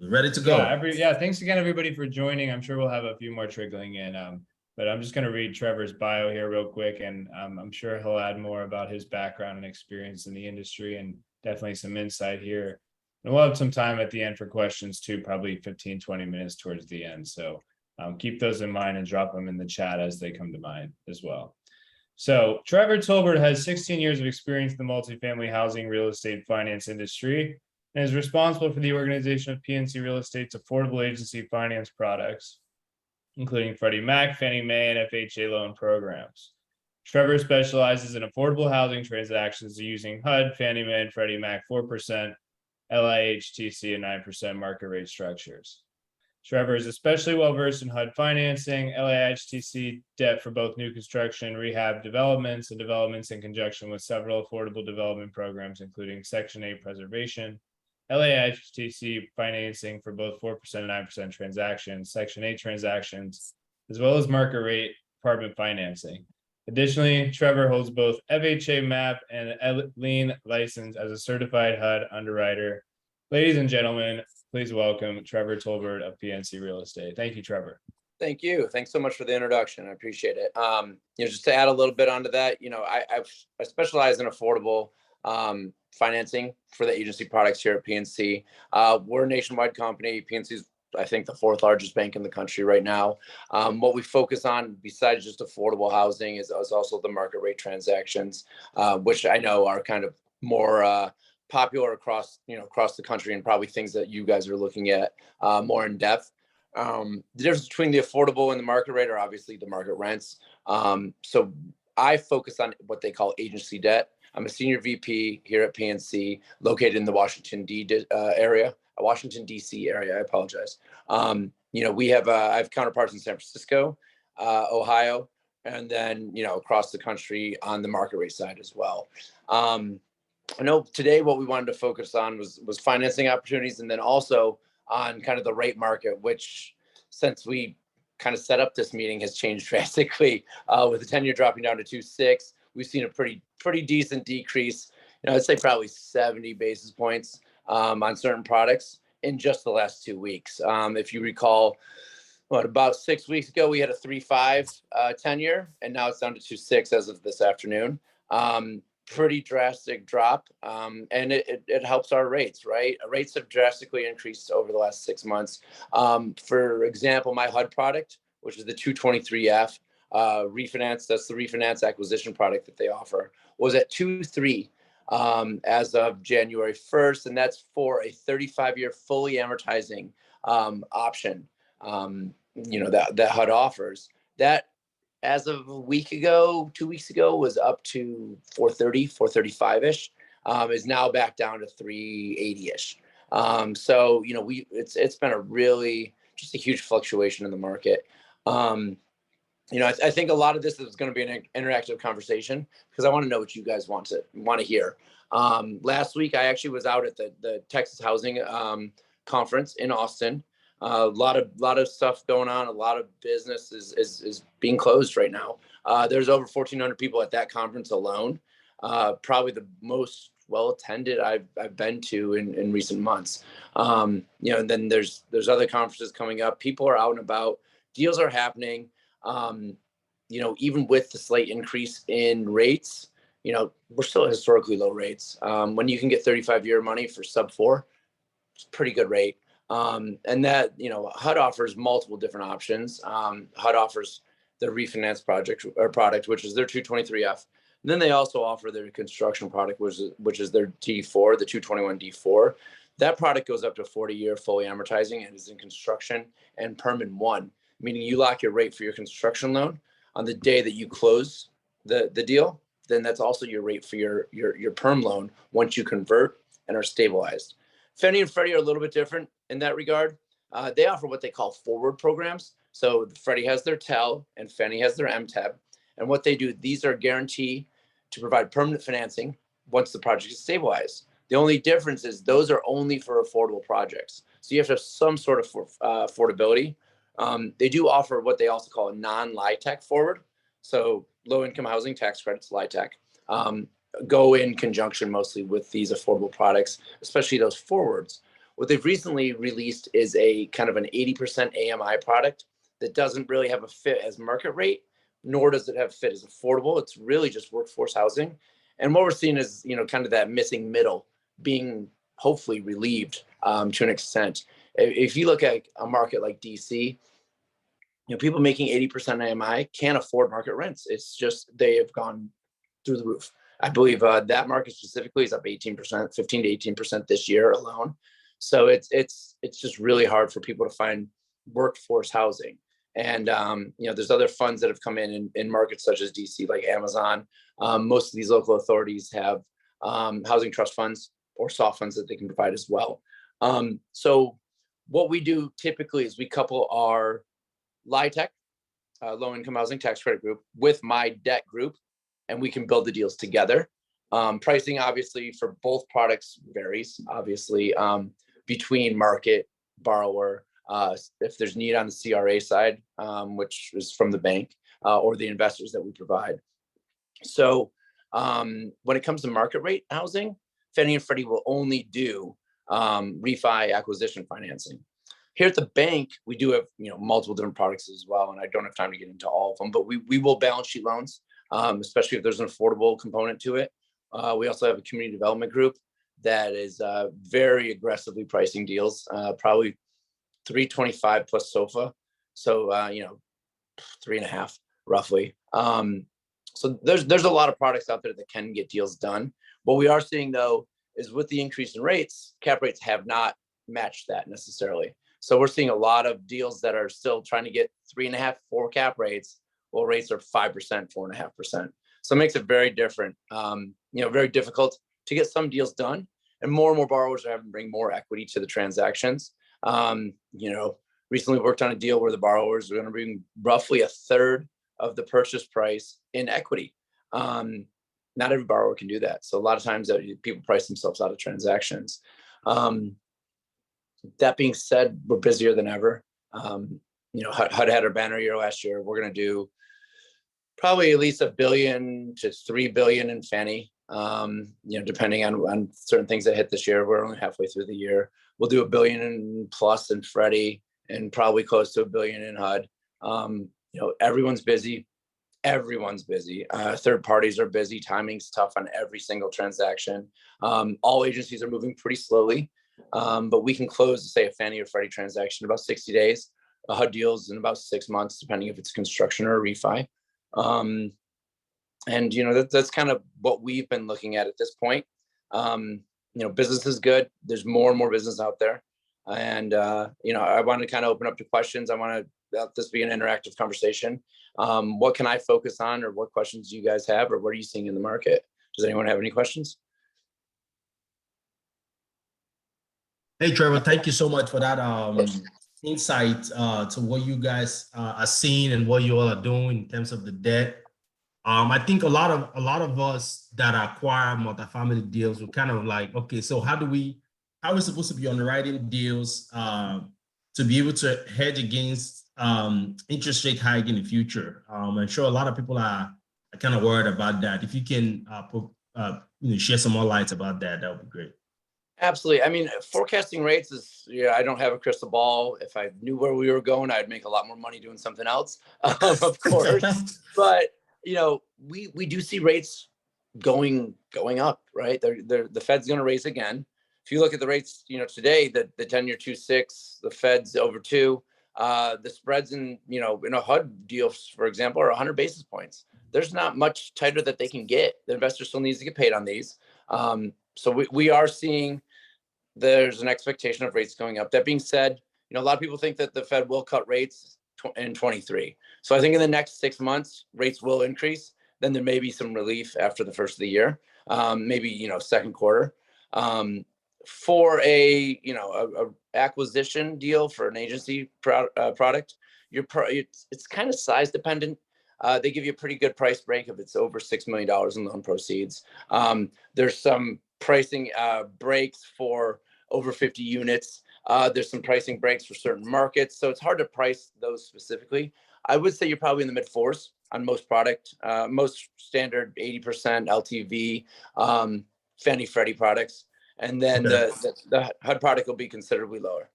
Ready to go. Thanks again, everybody, for joining. I'm sure we'll have a few more trickling in, but I'm just going to read Trevor's bio here real quick, and I'm sure he'll add more about his background and experience in the industry, and definitely some insight here. And we'll have some time at the end for questions too, probably 15-20 minutes towards the end. So keep those in mind and drop them in the chat as they come to mind as well. So Trevor Tolbert has 16 years of experience in the multifamily housing real estate finance industry, and is responsible for the organization of PNC Real Estate's affordable agency finance products, including Freddie Mac, Fannie Mae, and FHA loan programs. Trevor specializes in affordable housing transactions using HUD, Fannie Mae, and Freddie Mac 4%, LIHTC, and 9% market rate structures. Trevor is especially well-versed in HUD financing, LIHTC debt for both new construction, rehab developments, and developments in conjunction with several affordable development programs, including Section 8 preservation, LIHTC financing for both 4% and 9% transactions, Section 8 transactions, as well as market rate apartment financing. Additionally, Trevor holds both FHA MAP and lien license as a certified HUD underwriter. Ladies and gentlemen, please welcome Trevor Tolbert of PNC Real Estate. Thank you, Trevor. Thank you. Thanks so much for the introduction. I appreciate it. Just to add a little bit onto that, I specialize in affordable financing for the agency products here at PNC. We're a nationwide company. PNC is, I think, the fourth largest bank in the country right now. What we focus on, besides just affordable housing, is also the market rate transactions, which I know are kind of more popular across the country, and probably things that you guys are looking at more in depth. The difference between the affordable and the market rate are obviously the market rents. So I focus on what they call agency debt. I'm a senior VP here at PNC, located in the Washington DC area. I apologize. We have I have counterparts in San Francisco, Ohio, and then across the country on the market rate side as well. I know today what we wanted to focus on was financing opportunities, and then also on kind of the rate market, which, since we kind of set up this meeting, has changed drastically with the 10-year dropping down to 2.6. We've seen a pretty decent decrease. I'd say probably 70 basis points on certain products in just the last 2 weeks. If you recall, about 6 weeks ago, we had a 3.5 10-year, and now it's down to 2.6 as of this afternoon. Pretty drastic drop, and it helps our rates, right? Rates have drastically increased over the last 6 months. For example, my HUD product, which is the 223F refinance, that's the refinance acquisition product that they offer, was at 2.3 as of January 1st, and that's for a 35-year fully amortizing option that HUD offers. That, as of a week ago, 2 weeks ago, was up to 430, 435-ish, is now back down to 380-ish. So, it's been just a huge fluctuation in the market. I think a lot of this is going to be an interactive conversation, because I want to know what you guys want to hear. Last week, I actually was out at the Texas Housing Conference in Austin. A lot of stuff going on. A lot of business is being closed right now. There's over 1,400 people at that conference alone. Probably the most well attended I've been to in recent months. And then there's other conferences coming up. People are out and about. Deals are happening. Even with the slight increase in rates, we're still at historically low rates. When you can get 35-year money for sub 4, it's a pretty good rate. And that, HUD offers multiple different options. HUD offers the refinance product, which is their 223F. And then they also offer their construction product, which is their D4, the 221 D4. That product goes up to 40-year fully amortizing and is in construction and perm in one, meaning you lock your rate for your construction loan on the day that you close the deal. Then that's also your rate for your perm loan once you convert and are stabilized. Fannie and Freddie are a little bit different in that regard. They offer what they call forward programs. So Freddie has their TEL and Fannie has their MTEB. And what they do, these are guaranteed to provide permanent financing once the project is stabilized. The only difference is those are only for affordable projects. So you have to have some sort of affordability. They do offer what they also call a non-LIHTC forward. So low-income housing tax credits, LIHTC, go in conjunction mostly with these affordable products, especially those forwards. What they've recently released is a kind of an 80% AMI product that doesn't really have a fit as market rate, nor does it have fit as affordable. It's really just workforce housing. And what we're seeing is, kind of that missing middle being hopefully relieved to an extent. If you look at a market like DC, people making 80% AMI can't afford market rents. It's just, they have gone through the roof. I believe that market specifically is up 18%, 15 to 18% this year alone. So it's just really hard for people to find workforce housing. And, there's other funds that have come in markets such as DC, like Amazon. Most of these local authorities have housing trust funds or soft funds that they can provide as well. So what we do typically is we couple our LIHTC, low income housing tax credit group, with my debt group, and we can build the deals together. Pricing obviously for both products varies, obviously, between market, borrower, if there's need on the CRA side, which is from the bank, or the investors that we provide. So when it comes to market rate housing, Fannie and Freddie will only do refi acquisition financing. Here at the bank, we do have multiple different products as well, and I don't have time to get into all of them, but we will balance sheet loans, especially if there's an affordable component to it. We also have a community development group that is very aggressively pricing deals, probably 325 plus SOFA, so 3.5 roughly. So there's a lot of products out there that can get deals done. What we are seeing though is with the increase in rates, cap rates have not matched that necessarily. So we're seeing a lot of deals that are still trying to get 3.5, 4 cap rates, while rates are 5%, 4.5%. So it makes it very different, very difficult to get some deals done. And more borrowers are having to bring more equity to the transactions. Recently worked on a deal where the borrowers are going to bring roughly a third of the purchase price in equity. Not every borrower can do that. So a lot of times people price themselves out of transactions. That being said, we're busier than ever. HUD had our banner year last year. We're going to do probably at least $1 billion to $3 billion in Fannie. Depending on certain things that hit this year. We're only halfway through the year. We'll do $1 billion plus in Freddie and probably close to $1 billion in HUD. Everyone's busy. Everyone's busy. Third parties are busy. Timing's tough on every single transaction. All agencies are moving pretty slowly, but we can close, say, a Fannie or Freddie transaction in about 60 days. A HUD deals in about 6 months, depending if it's construction or a refi. And that's kind of what we've been looking at this point. Business is good. There's more and more business out there, and I want to kind of open up to questions. I want to let this be an interactive conversation. What can I focus on, or what questions do you guys have, or what are you seeing in the market? Does anyone have any questions? Hey, Trevor, thank you so much for that insight to what you guys are seeing and what you all are doing in terms of the debt. I think a lot of us that acquire multifamily deals were kind of like, okay, so how are we supposed to be underwriting deals to be able to hedge against interest rate hike in the future? I'm sure a lot of people are kind of worried about that. If you can share some more lights about that, that would be great. Absolutely. I mean, forecasting rates is, I don't have a crystal ball. If I knew where we were going, I'd make a lot more money doing something else, of course. But, we do see rates going up, right? The Fed's going to raise again. If you look at the rates, today, the 10-year 2.6, the Fed's over 2, the spreads in a HUD deal, for example, are 100 basis points. There's not much tighter that they can get. The investor still needs to get paid on these. So we are seeing there's an expectation of rates going up. That being said, a lot of people think that the Fed will cut rates in 23. So I think in the next 6 months, rates will increase. Then there may be some relief after the first of the year, maybe, second quarter. For a acquisition deal for an agency product, it's kind of size dependent. They give you a pretty good price break if it's over $6 million in loan proceeds. There's some pricing breaks for over 50 units. There's some pricing breaks for certain markets. So it's hard to price those specifically. I would say you're probably in the mid fours on most most standard 80% LTV Fannie Freddie products. And then Okay. the HUD product will be considerably lower.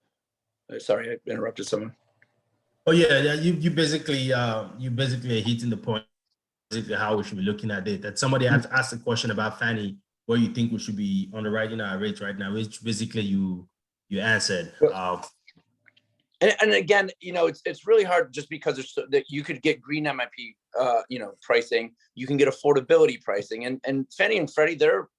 Sorry, I interrupted someone. Oh yeah, you basically are hitting the point. Basically, how we should be looking at it. That somebody has asked a question about Fannie, where you think we should be underwriting our rates right now, which basically you answered. And again, it's really hard just because there's that you could get green MIP, pricing. You can get affordability pricing, and Fannie and Freddie, their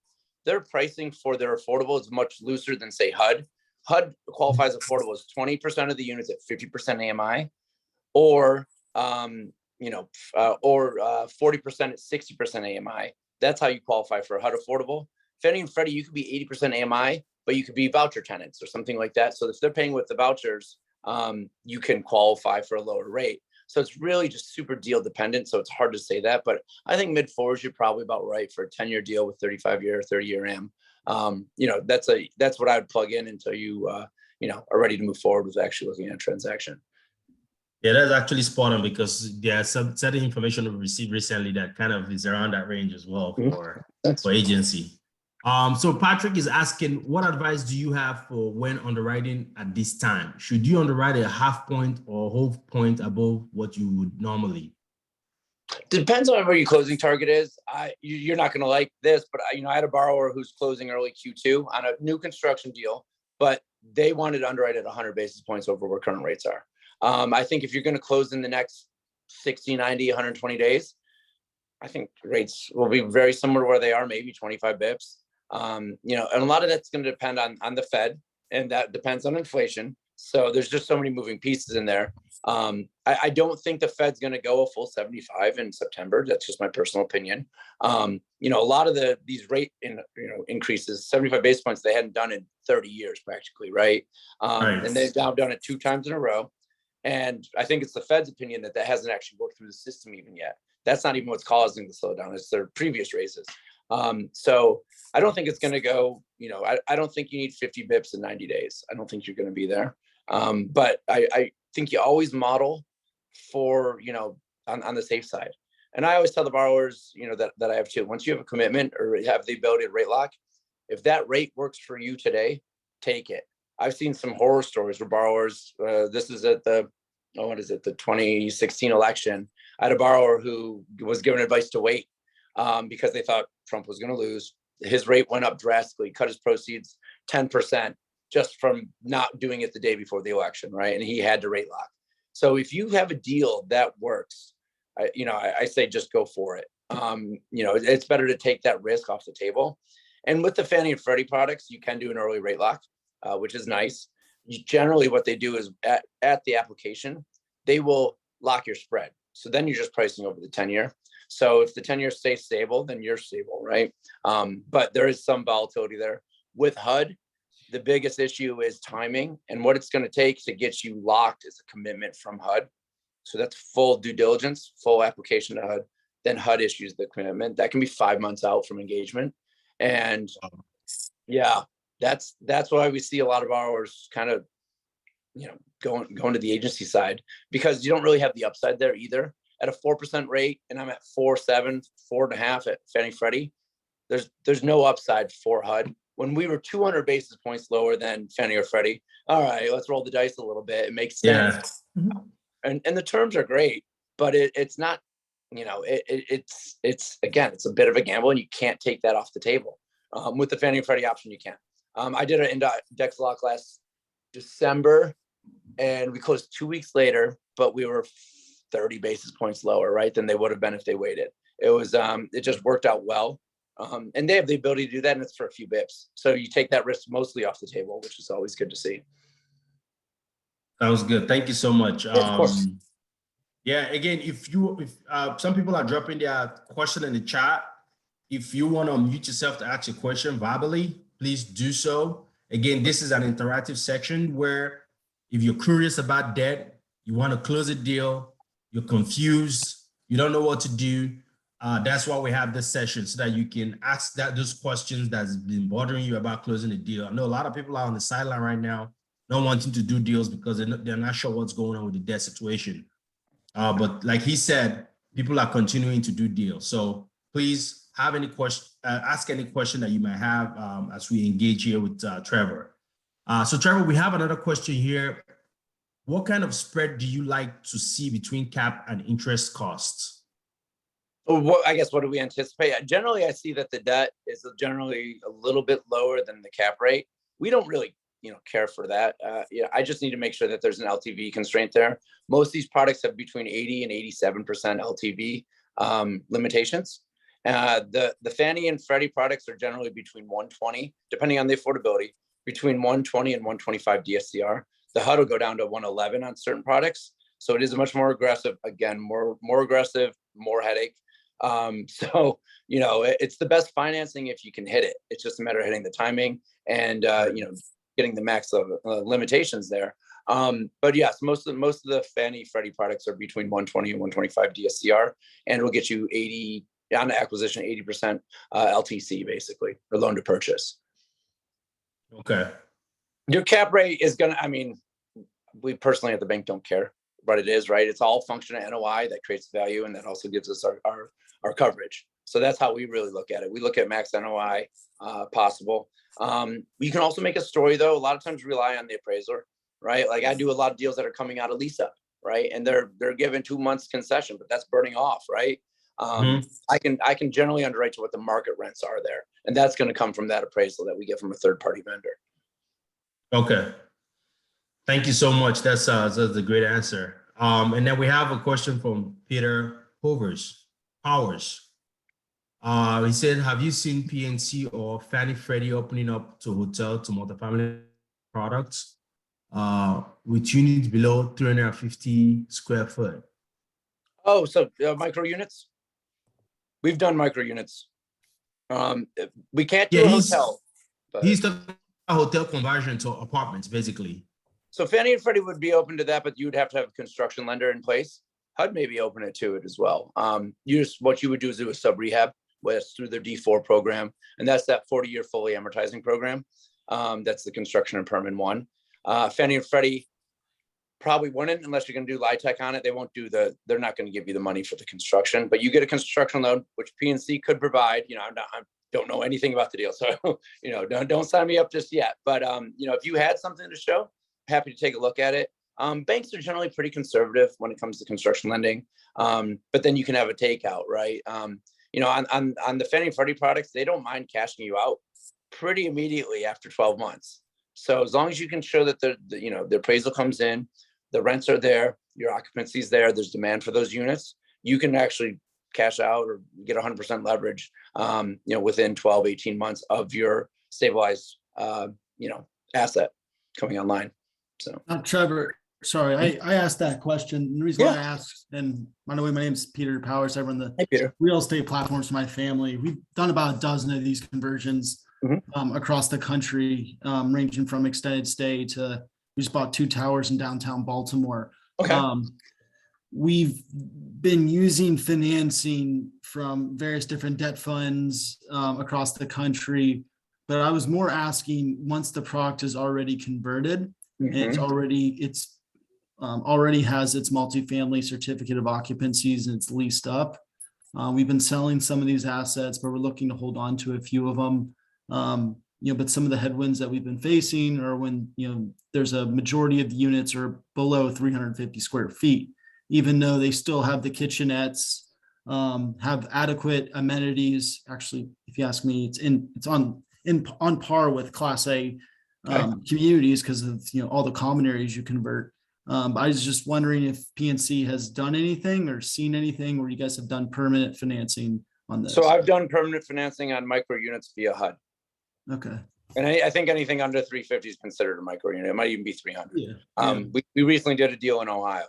pricing for their affordable is much looser than say HUD. HUD qualifies affordable as 20% of the units at 50% AMI, or 40% at 60% AMI. That's how you qualify for a HUD affordable. Fannie and Freddie, you could be 80% AMI, but you could be voucher tenants or something like that. So if they're paying with the vouchers, you can qualify for a lower rate. So it's really just super deal dependent. So it's hard to say that, but I think mid fours, you're probably about right for a 10-year deal with 35-year, 30-year AM. That's what I would plug in until you, are ready to move forward with actually looking at a transaction. Yeah, that's actually spot on, because there's some certain information we received recently that kind of is around that range as well for agency. So Patrick is asking, what advice do you have for when underwriting at this time? Should you underwrite a half point or whole point above what you would normally? Depends on where your closing target is. You're not going to like this, but I had a borrower who's closing early Q2 on a new construction deal, but they wanted to underwrite at 100 basis points over where current rates are. I think if you're going to close in the next 60, 90, 120 days, I think rates will be very similar to where they are, maybe 25 bips. And a lot of that's going to depend on the Fed, and that depends on inflation. So there's just so many moving pieces in there. I don't think the Fed's going to go a full 75 in September. That's just my personal opinion. A lot of these rate increases, 75 basis points, they hadn't done in 30 years practically, right? And they've now done it 2 times in a row. And I think it's the Fed's opinion that hasn't actually worked through the system even yet. That's not even what's causing the slowdown. It's their previous raises. So I don't think it's going to go, I don't think you need 50 bips in 90 days. I don't think you're going to be there. But I think you always model for, on the safe side. And I always tell the borrowers, that I have too, once you have a commitment or have the ability to rate lock, if that rate works for you today, take it. I've seen some horror stories where borrowers, this is at the 2016 election. I had a borrower who was given advice to wait because they thought Trump was going to lose. His rate went up drastically, cut his proceeds 10% just from not doing it the day before the election, right? And he had to rate lock. So if you have a deal that works, I say just go for it. It's better to take that risk off the table. And with the Fannie and Freddie products, you can do an early rate lock, which is nice. Generally, what they do is at the application, they will lock your spread. So then you're just pricing over the 10-year. So if the 10-year stays stable, then you're stable, right? But there is some volatility there. With HUD, the biggest issue is timing, and what it's going to take to get you locked is a commitment from HUD. So that's full due diligence, full application to HUD. Then HUD issues the commitment. That can be 5 months out from engagement. And yeah, that's why we see a lot of borrowers kind of, going to the agency side, because you don't really have the upside there either. At a 4% rate, and I'm at 4.7, 4.5 at Fannie Freddie, there's no upside for HUD. When we were 200 basis points lower than Fannie or Freddie, all right, let's roll the dice a little bit. It makes sense. Yeah. And the terms are great, but it's not, it's again, it's a bit of a gamble, and you can't take that off the table. With the Fannie and Freddie option, you can. I did an index lock last December, and we closed 2 weeks later, but we were 30 basis points lower, right, than they would have been if they waited. It was, it just worked out well. And they have the ability to do that, and it's for a few bips. So you take that risk mostly off the table, which is always good to see. That was good. Thank you so much. Yeah, of course. Yeah, again, if some people are dropping their question in the chat, if you want to unmute yourself to ask a question verbally, please do so. Again, this is an interactive section where if you're curious about debt, you want to close a deal, you're confused, you don't know what to do, that's why we have this session, so that you can ask those questions that's been bothering you about closing a deal. I know a lot of people are on the sideline right now, not wanting to do deals because they're not sure what's going on with the debt situation. But like he said, people are continuing to do deals. So please have any question, ask any question that you might have as we engage here with Trevor. So Trevor, we have another question here. What kind of spread do you like to see between cap and interest costs? Well, I guess what do we anticipate? Generally, I see that the debt is generally a little bit lower than the cap rate. We don't really, care for that. I just need to make sure that there's an LTV constraint there. Most of these products have between 80 and 87% LTV limitations. The Fannie and Freddie products are generally between 120, depending on the affordability, between 120 and 125 DSCR. The HUD will go down to 111 on certain products. So it is a much more aggressive, again, more aggressive, more headache. So, it's the best financing if you can hit it. It's just a matter of hitting the timing and, getting the max of limitations there. But yes, most of the Fannie Freddie products are between 120 and 125 DSCR, and it'll get you 80 on the acquisition, 80% LTC basically, or loan to purchase. Okay. Your cap rate is we personally at the bank don't care what it is, right? It's all function of NOI that creates value, and that also gives us our coverage. So that's how we really look at it. We look at max NOI possible. You can also make a story though. A lot of times rely on the appraiser, right? Like I do a lot of deals that are coming out of lease up, right? And they're given 2 months concession, but that's burning off, right? I can generally underwrite to what the market rents are there, and that's going to come from that appraisal that we get from a third party vendor. Okay. Thank you so much. That's a great answer. And then we have a question from Peter Powers. He said, have you seen PNC or Fannie Freddie opening up to hotel to multifamily products with units below 350 square foot? Oh, so micro units? We've done micro units. We can't do a hotel. He's talking about hotel conversion to apartments, basically. So Fannie and Freddie would be open to that, but you would have to have a construction lender in place. HUD maybe open it to it as well. What you would do is do a sub rehab through their D4 program, and that's that 40-year fully amortizing program. That's the construction and permanent one. Fannie and Freddie probably wouldn't, unless you're going to do LIHTC on it. They won't do they're not going to give you the money for the construction, but you get a construction loan, which PNC could provide. I don't know anything about the deal, so don't sign me up just yet. But if you had something to show, happy to take a look at it. Banks are generally pretty conservative when it comes to construction lending, but then you can have a takeout, right? On the Fannie and Freddie products, they don't mind cashing you out pretty immediately after 12 months. So as long as you can show that the appraisal comes in, the rents are there, your occupancy is there, there's demand for those units, you can actually cash out or get 100% leverage, within 12, 18 months of your stabilized, asset coming online. So Trevor, sorry, I asked that question. The reason why I asked, and by the way, my name is Peter Powers. I run the real estate platforms for my family. We've done about a dozen of these conversions across the country, ranging from extended stay to, we just bought 2 towers in downtown Baltimore. Okay. We've been using financing from various different debt funds across the country, but I was more asking, once the product is already converted, and it's already has its multifamily certificate of occupancies and it's leased up. We've been selling some of these assets, but we're looking to hold on to a few of them. But some of the headwinds that we've been facing are when, there's a majority of the units are below 350 square feet, even though they still have the kitchenettes, have adequate amenities. Actually, if you ask me, it's on par with Class A communities because of all the common areas you convert. I was just wondering if PNC has done anything or seen anything where you guys have done permanent financing on this. So I've done permanent financing on micro units via HUD. Okay. And I think anything under 350 is considered a micro unit. It might even be 300. Yeah. We recently did a deal in Ohio,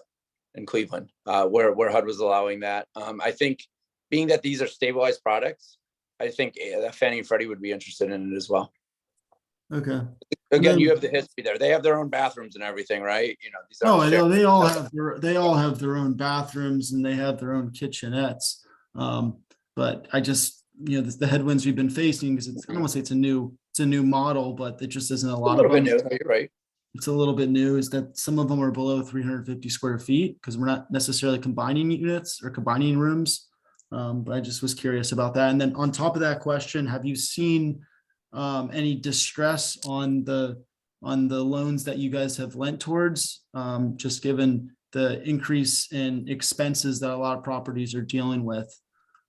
in Cleveland, where HUD was allowing that. I think being that these are stabilized products, I think Fannie and Freddie would be interested in it as well. Okay. Again, you have the history there. They have their own bathrooms and everything, right? These I know they all have their own bathrooms and they have their own kitchenettes. But I just, the headwinds we've been facing, because I don't want to say it's a new model, but it just isn't a lot of them. New, you're right. It's a little bit new, is that some of them are below 350 square feet because we're not necessarily combining units or combining rooms. But I just was curious about that. And then on top of that question, have you seen any distress on the loans that you guys have lent towards? Just given the increase in expenses that a lot of properties are dealing with.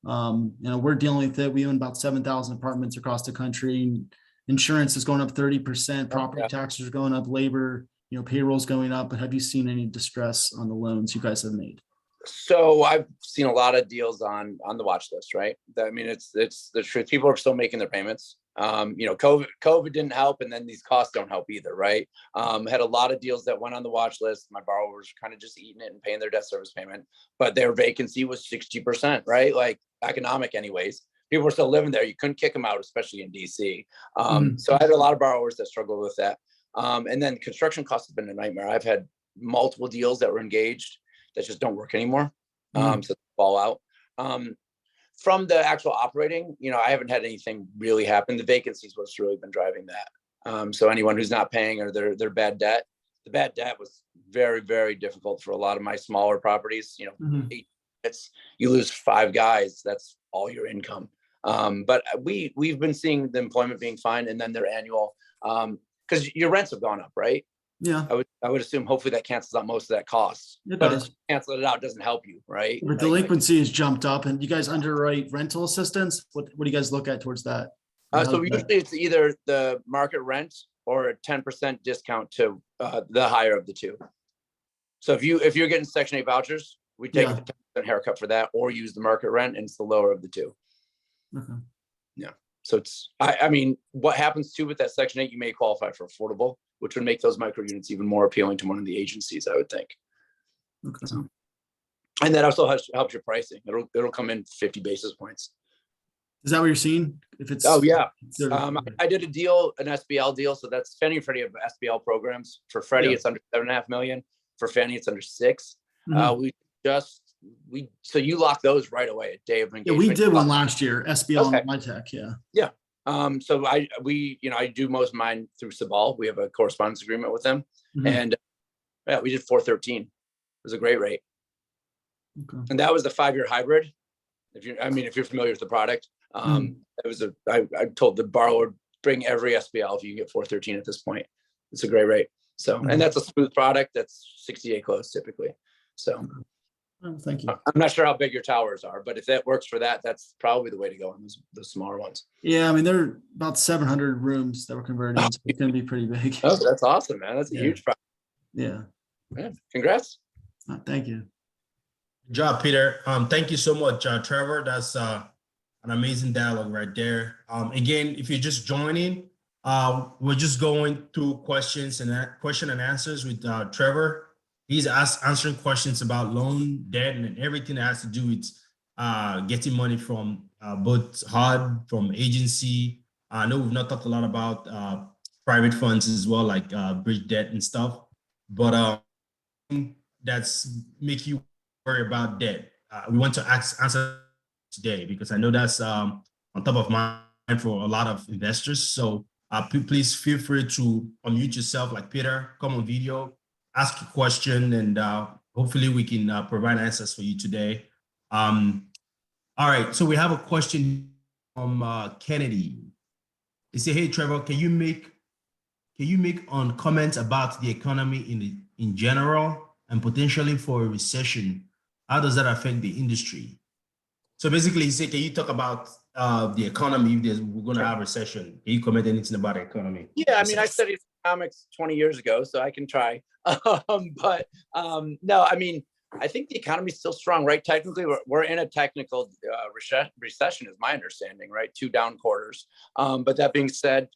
We're dealing with it. We own about 7,000 apartments across the country. Insurance is going up 30%, property taxes are going up, labor, payroll's going up. But have you seen any distress on the loans you guys have made? So I've seen a lot of deals on the watch list, right? I mean, it's the truth. People are still making their payments. COVID didn't help, and then these costs don't help either, right? Had a lot of deals that went on the watch list. My borrowers kind of just eating it and paying their debt service payment, but their vacancy was 60%, right? Like economic anyways. People were still living there. You couldn't kick them out, especially in DC. So I had a lot of borrowers that struggled with that. And then construction costs have been a nightmare. I've had multiple deals that were engaged that just don't work anymore. So they fall out. From the actual operating, I haven't had anything really happen. The vacancies what's really been driving that. So anyone who's not paying or their bad debt, the bad debt was very, very difficult for a lot of my smaller properties. 8 units, you lose 5 guys, that's all your income. But we've been seeing the employment being fine, and then their annual, because your rents have gone up, right? Yeah, I would assume hopefully that cancels out most of that cost. It But does. if canceling it out doesn't help you, right? But delinquency has jumped up, and you guys underwrite rental assistance. What do you guys look at towards that? So usually it's either the market rent or a 10% discount to the higher of the two. So if you're getting Section 8 vouchers, we take a 10% haircut for that, or use the market rent, and it's the lower of the two. Okay. Yeah. So it's, I mean, what happens too with that Section 8, you may qualify for affordable, which would make those micro units even more appealing to one of the agencies, I would think. Okay. So, and that also helps your pricing. It'll come in 50 basis points. Is that what you're seeing? If it's I did a deal, an SBL deal. So that's Fannie and Freddie have SBL programs. For Freddie, it's under 7.5 million. For Fannie, it's under 6. So you lock those right away at day of engagement. Yeah, we did one last year, SBL and MyTech. Yeah. So I do most of mine through Sabal. We have a correspondence agreement with them, and we did 413. It was a great rate, and that was the 5-year hybrid. If you're familiar with the product, it was I told the borrower, bring every SBL if you can get 413 at this point. It's a great rate. So, and that's a smooth product. That's 60-day close typically. So. Oh, thank you. I'm not sure how big your towers are, but if that works for that, that's probably the way to go on the smaller ones. Yeah, I mean, there are about 700 rooms that we're converting. So it's going to be pretty big. Oh, that's awesome, man. That's a huge project. Yeah. Congrats. Thank you. Good job, Peter. Thank you so much, Trevor. That's an amazing dialogue right there. Again, if you're just joining, we're just going through question and answers with Trevor. He's answering questions about loan, debt, and everything that has to do with getting money from both HUD, from agency. I know we've not talked a lot about private funds as well, like bridge debt and stuff, but that's make you worry about debt. We want to answer today because I know that's on top of mind for a lot of investors. So please feel free to unmute yourself like Peter, come on video, ask a question, and hopefully we can provide answers for you today. All right, so we have a question from Kennedy. They say, "Hey Trevor, can you make on comments about the economy in general and potentially for a recession? How does that affect the industry?" So basically, he said, "Can you talk about the economy if we're going to have a recession? Can you comment anything about the economy?" Yeah, I mean, I studied economics 20 years ago, so I can try. No, I mean, I think the economy is still strong, right? Technically, we're in a technical recession, is my understanding, right? 2 down quarters. But that being said,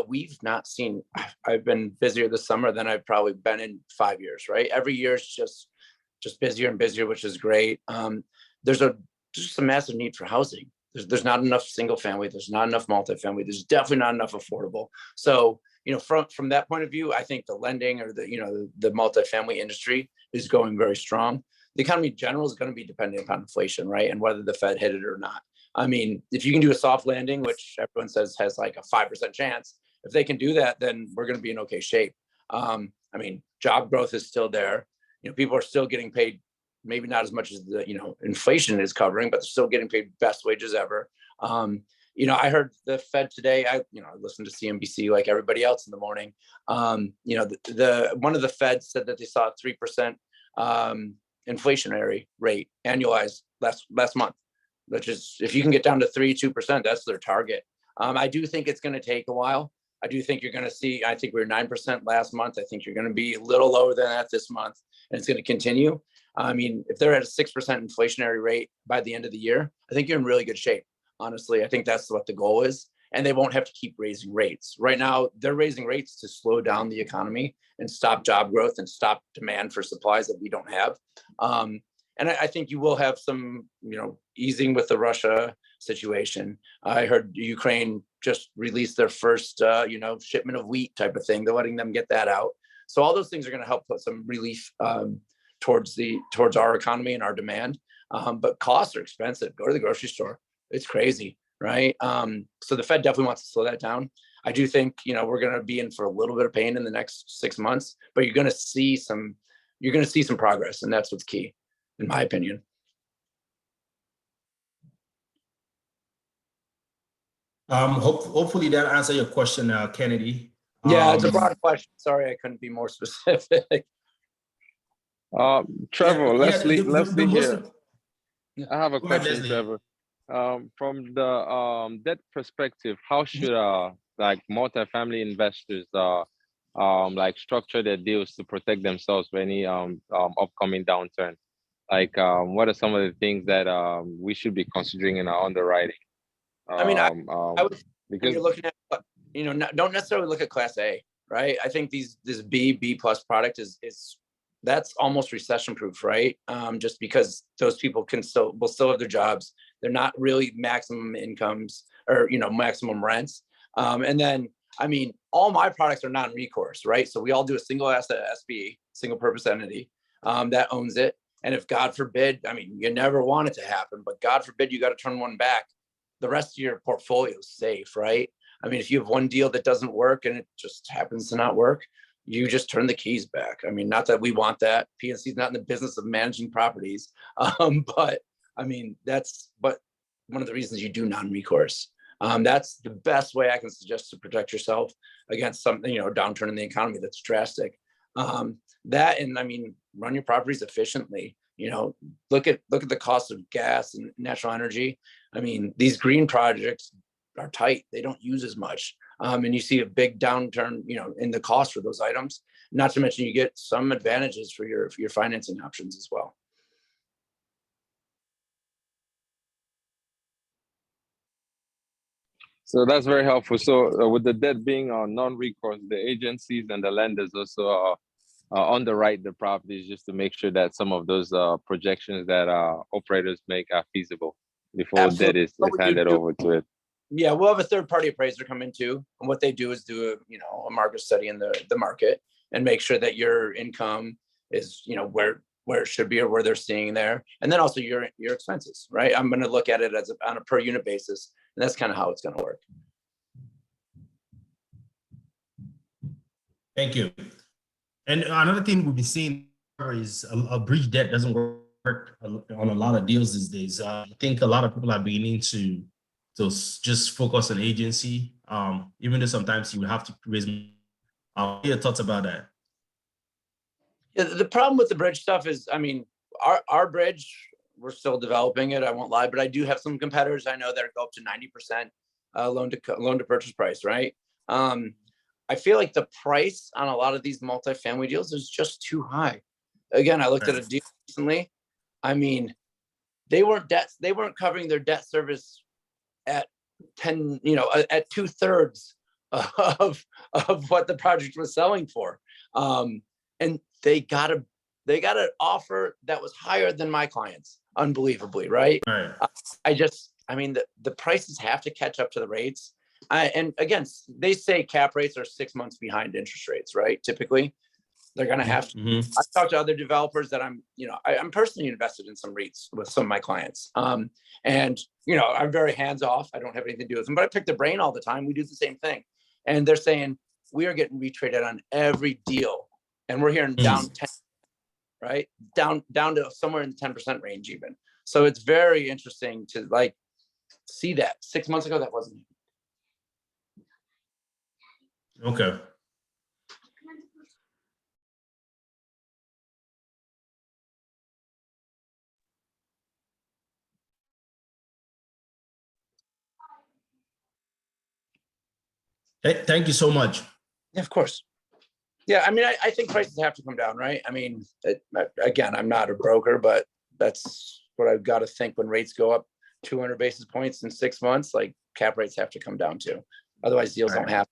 we've not seen. I've been busier this summer than I've probably been in 5 years, right? Every year is just busier and busier, which is great. There's just a massive need for housing. There's not enough single family. There's not enough multifamily. There's definitely not enough affordable. So, from that point of view, I think the lending or the multifamily industry is going very strong. The economy in general is going to be dependent upon inflation, right? And whether the Fed hit it or not. I mean, if you can do a soft landing, which everyone says has like a 5% chance, if they can do that, then we're going to be in okay shape. I mean, job growth is still there. People are still getting paid maybe not as much as the, inflation is covering, but they're still getting paid best wages ever. I heard the Fed today. I listened to CNBC like everybody else in the morning. The one of the Feds said that they saw a 3% inflationary rate annualized last month, which is, if you can get down to 2%, that's their target. I do think it's going to take a while. I do think you're going to see, I think we were 9% last month. I think you're going to be a little lower than that this month, and it's going to continue. I mean, if they're at a 6% inflationary rate by the end of the year, I think you're in really good shape. Honestly, I think that's what the goal is, and they won't have to keep raising rates. Right now, they're raising rates to slow down the economy and stop job growth and stop demand for supplies that we don't have. And I think you will have some, easing with the Russia situation. I heard Ukraine just released their first, shipment of wheat type of thing. They're letting them get that out. So all those things are going to help put some relief towards our economy and our demand. But costs are expensive. Go to the grocery store. It's crazy, right? So the Fed definitely wants to slow that down. I do think, we're going to be in for a little bit of pain in the next 6 months, but you're going to see some progress, and that's what's key, in my opinion. Hopefully that answer your question, Kennedy. Yeah, it's a broad question. Sorry, I couldn't be more specific. Trevor, Leslie here. I have a Go ahead, question, Leslie. Trevor. From the debt perspective, how should like multifamily investors like structure their deals to protect themselves for any upcoming downturn? Like, what are some of the things that we should be considering in our underwriting? I mean, I would, because when you're looking at, don't necessarily look at Class A, right? I think this B plus product that's almost recession proof, right? Just because those people will still have their jobs. They're not really maximum incomes or, maximum rents. And then, I mean, all my products are non-recourse, right? So we all do a single asset SPE, single purpose entity that owns it. And if God forbid, I mean, you never want it to happen, but God forbid you got to turn one back, the rest of your portfolio is safe, right? I mean, if you have one deal that doesn't work and it just happens to not work, you just turn the keys back. I mean, not that we want that. PNC is not in the business of managing properties. But I mean, but one of the reasons you do non-recourse. That's the best way I can suggest to protect yourself against something, downturn in the economy that's drastic. That, and I mean, run your properties efficiently. Look at the cost of gas and natural energy. I mean, these green projects are tight. They don't use as much. And you see a big downturn, in the cost for those items. Not to mention you get some advantages for your financing options as well. So that's very helpful. So with the debt being non-recourse, the agencies and the lenders also underwrite the properties just to make sure that some of those projections that operators make are feasible before Absolutely. debt is handed over to it. Yeah, we'll have a third-party appraiser come in too, and what they do is do a market study in the market and make sure that your income is where it should be or where they're seeing there, and then also your expenses, right? I'm going to look at it on a per unit basis, and that's kind of how it's going to work. Thank you. And another thing we've been seeing is a bridge debt doesn't work on a lot of deals these days. I think a lot of people are beginning to just focus on agency, even though sometimes you will have to raise. What are your thoughts about that? Yeah, the problem with the bridge stuff is, I mean, our bridge, we're still developing it. I won't lie, but I do have some competitors I know that go up to 90% loan to purchase price, right? I feel like the price on a lot of these multifamily deals is just too high. Again, I looked at a deal recently. I mean, they weren't covering their debt service at 10, at 2/3 of what the project was selling for. And they got an offer that was higher than my clients, unbelievably, right? Right. I mean, the prices have to catch up to the rates. And again, they say cap rates are 6 months behind interest rates, right? Typically, they're going to have to. Mm-hmm. I've talked to other developers that I'm personally invested in some REITs with some of my clients. And, I'm very hands off. I don't have anything to do with them, but I pick their brain all the time. We do the same thing. And they're saying, we are getting retraded on every deal. And we're hearing down 10. right? Down to somewhere in the 10% range even. So it's very interesting to like see that. 6 months ago, that wasn't. Okay. Hey, thank you so much. Yeah, of course. Yeah, I mean, I think prices have to come down, right? I mean, again, I'm not a broker, but that's what I've got to think when rates go up 200 basis points in 6 months, like cap rates have to come down too. Otherwise deals don't happen.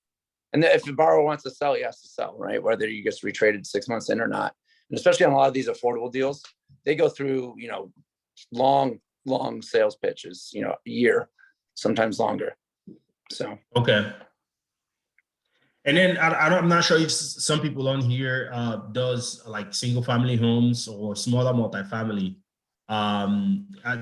And if the borrower wants to sell, he has to sell, right? Whether you get retraded 6 months in or not. And especially on a lot of these affordable deals, they go through, long sales pitches, a year, sometimes longer. So. Okay. And then I'm not sure if some people on here does like single family homes or smaller multifamily. I've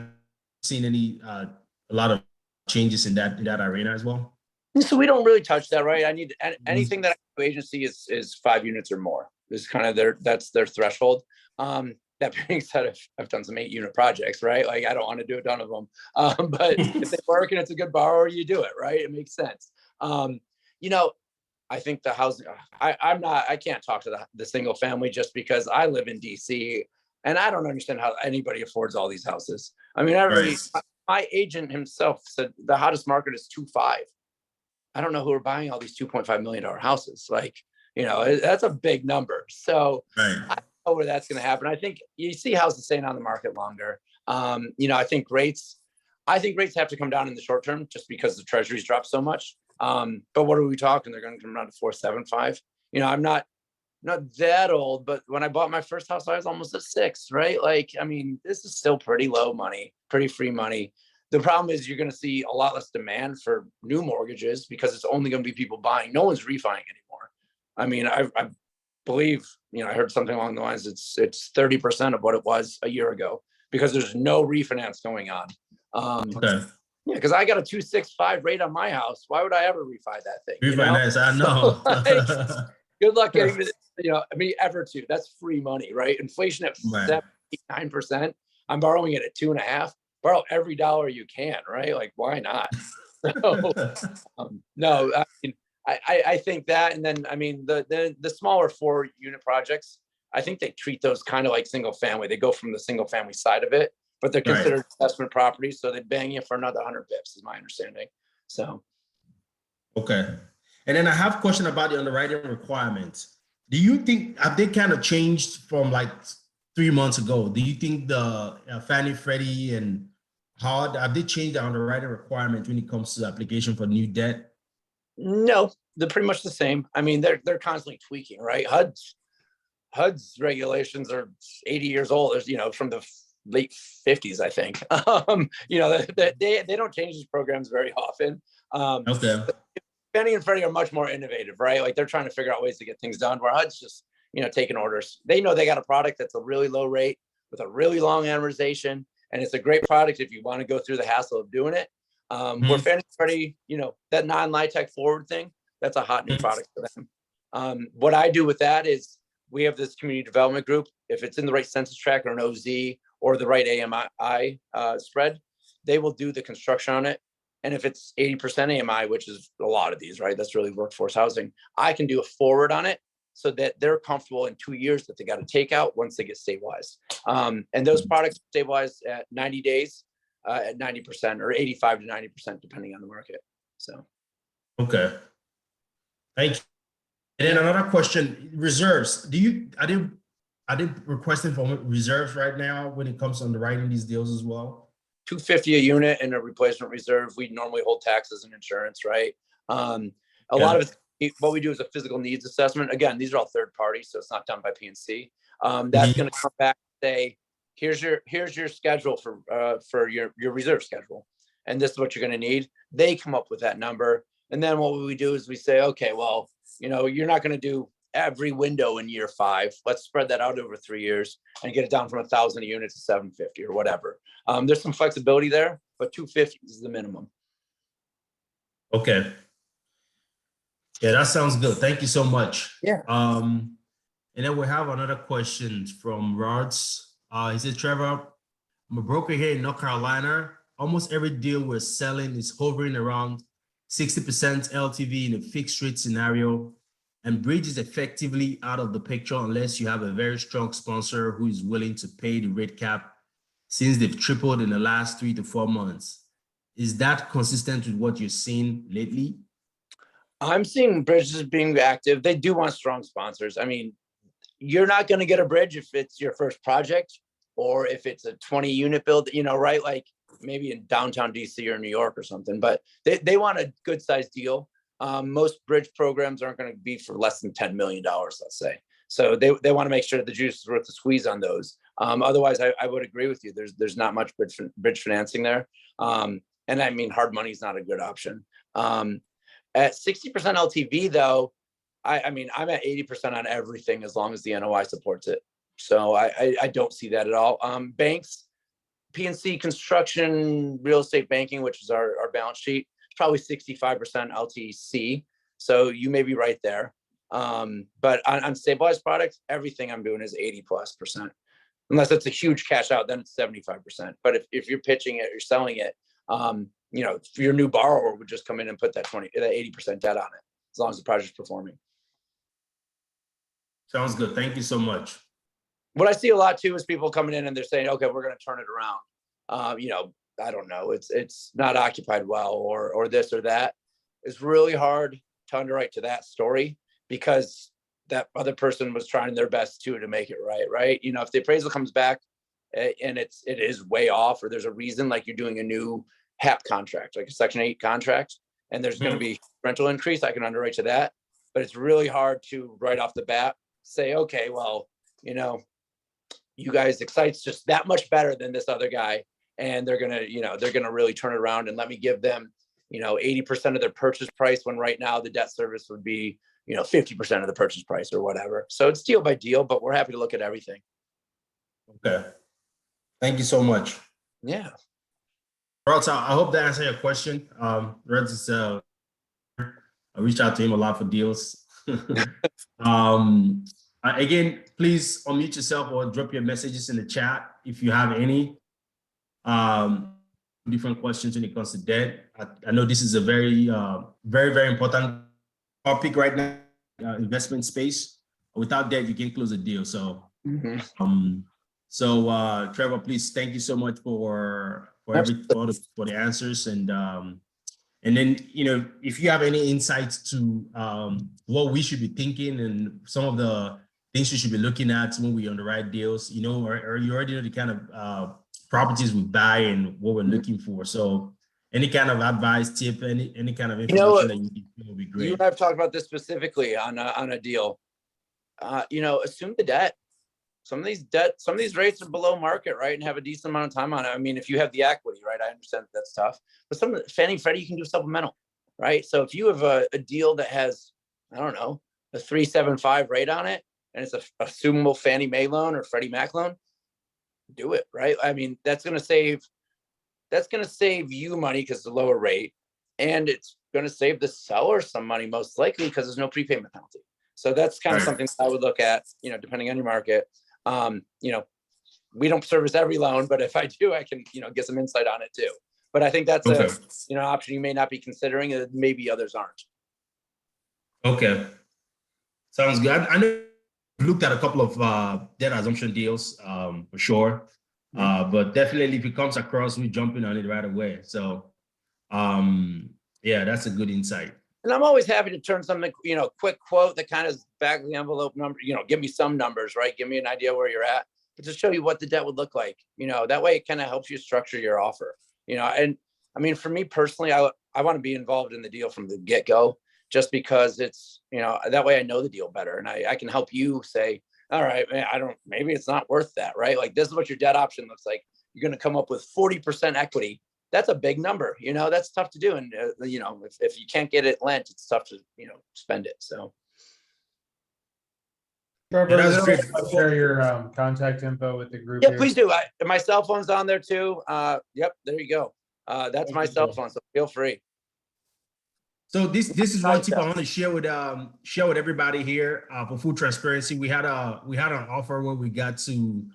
seen a lot of changes in that arena as well. So we don't really touch that, right? I need anything that I do agency is 5 units or more. This is kind of that's their threshold. That being said, I've done some 8-unit projects, right? Like I don't want to do a ton of them, but if they work and it's a good borrower, you do it, right? It makes sense. I think the housing, I can't talk to the single family just because I live in DC and I don't understand how anybody affords all these houses. I mean, my agent himself said the hottest market is 2.5. I don't know who are buying all these $2.5 million houses. Like, that's a big number. So I don't know where that's going to happen. I think you see houses staying on the market longer. I think rates have to come down in the short term just because the treasuries drop so much. But what are we talking? They're going to come down to 4.75. I'm not that old, but when I bought my first house, I was almost at 6, right? Like, I mean, this is still pretty low money, pretty free money. The problem is you're going to see a lot less demand for new mortgages because it's only going to be people buying. No one's refining anymore. I mean, I believe, I heard something along the lines, it's 30% of what it was a year ago because there's no refinance going on. Okay. Yeah, because I got a 2.65 rate on my house. Why would I ever refi that thing? Refinance, I know. So, good luck getting to, ever to. That's free money, right? Inflation at 7-9%. I'm borrowing it at 2.5. Borrow every dollar you can, right? Like, why not? So, no, I mean, I think that, and then I mean the smaller 4-unit projects, I think they treat those kind of like single family. They go from the single family side of it, but they're considered investment properties, so they bang you for another 100 bips, is my understanding. So, okay. And then I have a question about the underwriting requirements. Do you think have they kind of changed from like 3 months ago? Do you think the Fannie, Freddie, and Hard have they changed the underwriting requirement when it comes to the application for new debt? No, they're pretty much the same. I mean, they're constantly tweaking, right? HUD's regulations are 80 years old. There's, from the late 50s, I think. They don't change these programs very often. Okay. Fannie and Freddie are much more innovative, right? Like they're trying to figure out ways to get things done, where HUD's just, taking orders. They know they got a product that's a really low rate with a really long amortization, and it's a great product if you want to go through the hassle of doing it. Where Fannie and Freddie, that non-LIHTC forward thing, that's a hot new product for them. What I do with that is we have this community development group. If it's in the right census tract or an OZ or the right AMI spread, they will do the construction on it. And if it's 80% AMI, which is a lot of these, right? That's really workforce housing. I can do a forward on it so that they're comfortable in 2 years that they got to take out once they get stabilized. And those products stabilize at 90 days at 90% or 85 to 90%, depending on the market. So. Okay. Thank you. And then another question, reserves. Are they requesting for reserves right now when it comes to underwriting these deals as well? $250 a unit in a replacement reserve. We normally hold taxes and insurance, right? A lot of it, what we do is a physical needs assessment. Again, these are all third parties, so it's not done by PNC. That's going to come back and say, here's your schedule for your reserve schedule, and this is what you're going to need. They come up with that number, and then what we do is we say, okay, well, you're not going to do every window in year 5. Let's spread that out over 3 years and get it down from 1,000 a unit to 750 or whatever. There's some flexibility there, but 250 is the minimum. Okay. Yeah, that sounds good. Thank you so much. Yeah. And then we have another question from Rods. He said, Trevor, I'm a broker here in North Carolina. Almost every deal we're selling is hovering around 60% LTV in a fixed rate scenario. And bridge is effectively out of the picture unless you have a very strong sponsor who is willing to pay the rate cap since they've tripled in the last 3 to 4 months. Is that consistent with what you're seeing lately? I'm seeing bridges being active. They do want strong sponsors. I mean, you're not going to get a bridge if it's your first project or if it's a 20 unit build, right? Like maybe in downtown DC or New York or something, but they want a good sized deal. Most bridge programs aren't going to be for less than $10 million, let's say. So they want to make sure the juice is worth the squeeze on those. Otherwise, I would agree with you. There's not much bridge financing there. And I mean, hard money is not a good option. At 60% LTV though, I mean, I'm at 80% on everything as long as the NOI supports it. So I don't see that at all. Banks, PNC construction, real estate banking, which is our balance sheet, it's probably 65% LTC. So you may be right there. But on stabilized products, everything I'm doing is 80+%. Unless it's a huge cash out, then it's 75%. But if you're pitching it, you're selling it, your new borrower would just come in and put that 80% debt on it, as long as the project's performing. Sounds good. Thank you so much. What I see a lot too is people coming in and they're saying, okay, we're going to turn it around. I don't know. It's not occupied well or this or that. It's really hard to underwrite to that story because that other person was trying their best too to make it right? If the appraisal comes back and it is way off, or there's a reason, like you're doing a new HAP contract, like a Section 8 contract, and there's going to be rental increase, I can underwrite to that. But it's really hard to right off the bat say, okay, well, you guys, XSITE's just that much better than this other guy, and they're gonna really turn it around and let me give them 80% of their purchase price, when right now the debt service would be 50% of the purchase price or whatever. So it's deal by deal, but we're happy to look at everything. Okay, thank you so much. Yeah. Rods, I hope that answered your question. Rods is I reached out to him a lot for deals. Again, please unmute yourself or drop your messages in the chat if you have any different questions when it comes to debt. I know this is a very, very important topic right now, investment space. Without debt, you can't close a deal. So, Trevor, please, thank you so much for the answers, and then if you have any insights to what we should be thinking and some of the things we should be looking at when we underwrite deals, or you already know the kind of properties we buy and what we're looking for. So any kind of advice, tip, any kind of information that you think will be great. You and I have talked about this specifically on a deal. Assume the debt. Some of these rates are below market, right? And have a decent amount of time on it. I mean, if you have the equity, right? I understand that's tough, but some of the Fannie Freddie, you can do supplemental, right? So if you have a deal that has, I don't know, a 3.75 rate on it, and it's a assumable Fannie Mae loan or Freddie Mac loan, do it, right? I mean, that's going to save you money because it's a lower rate, and it's going to save the seller some money most likely because there's no prepayment penalty. So that's kind of something I would look at, depending on your market. We don't service every loan, but if I do, I can, get some insight on it too. But I think that's an option you may not be considering, and maybe others aren't. Okay, sounds good. I know I've looked at a couple of debt assumption deals for sure, but definitely if it comes across, we're jumping on it right away. So yeah, that's a good insight. And I'm always happy to turn something, quick quote that kind of back of the envelope number, give me some numbers, right? Give me an idea where you're at, but just show you what the debt would look like. That way it kind of helps you structure your offer, and I mean, for me personally, I want to be involved in the deal from the get-go, just because it's, that way I know the deal better, and I can help you say, all right, man, maybe it's not worth that, right? Like, this is what your debt option looks like. You're going to come up with 40% equity. That's a big number, that's tough to do. And, if you can't get it lent, it's tough to, spend it. So. Trevor, is it okay if I share your contact info with the group? Yeah, here? please do. My cell phone's on there too. Yep, there you go. That's my cell phone, so feel free. So this is one tip I want to share with everybody here for full transparency. We had an offer where we got to